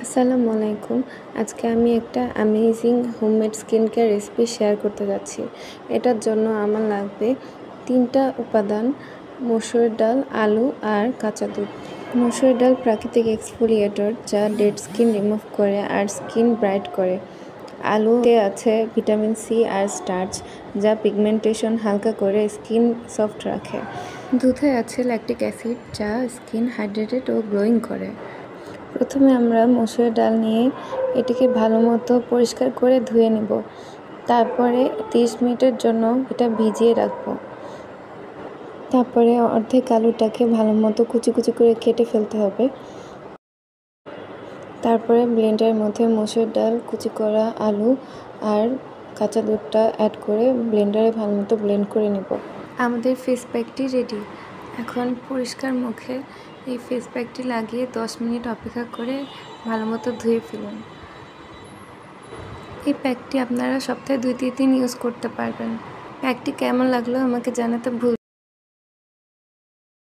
আসসালামু আলাইকুম। আজকে আমি একটা amazing homemade skin care recipe share করতে যাচ্ছি। এটার জন্য আমার লাগবে 3টা উপাদান: মসুর ডাল, আলু আর কাঁচা দুধ। মসুর ডাল প্রাকৃতিক এক্সফোলিয়েটর যা ডেড স্কিন রিমুভ করে আর স্কিন ব্রাইট করে। আলুতে আছে ভিটামিন সি আর স্টার্চ যা পিগমেন্টেশন হালকা করে স্কিন সফট রাখে। দুধে আছে ল্যাকটিক অ্যাসিড যা স্কিন হাইড্রেটেড ও গ্লোয়িং করে। প্রথমে আমরা মসুর ডাল নিয়ে এটিকে ভালো মতো পরিষ্কার করে ধুয়ে নেব। তারপরে 30 মিনিটের জন্য এটা ভিজিয়ে রাখবো। তারপরে অর্ধেক আলুটাকে ভালো মতো কুচি কুচি করে কেটে ফেলতে হবে। তারপরে ব্লেন্ডারের মধ্যে মসুর ডাল, কুচি করা আলু আর কাঁচা দুধটা অ্যাড করে ব্লেন্ডারে ভালো মতো ব্লেন্ড করে নেব। আমাদের ফেস প্যাকটি রেডি। এখন পরিষ্কার মুখে এই ফেস প্যাকটি লাগিয়ে 10 মিনিট অপেক্ষা করে ভালো মতো ধুয়ে ফেলুন। এই প্যাকটি আপনারা সপ্তাহে 2-3 দিন ইউজ করতে পারবেন। প্যাকটি কেমন লাগলো আমাকে জানাতে ভুলবেন না।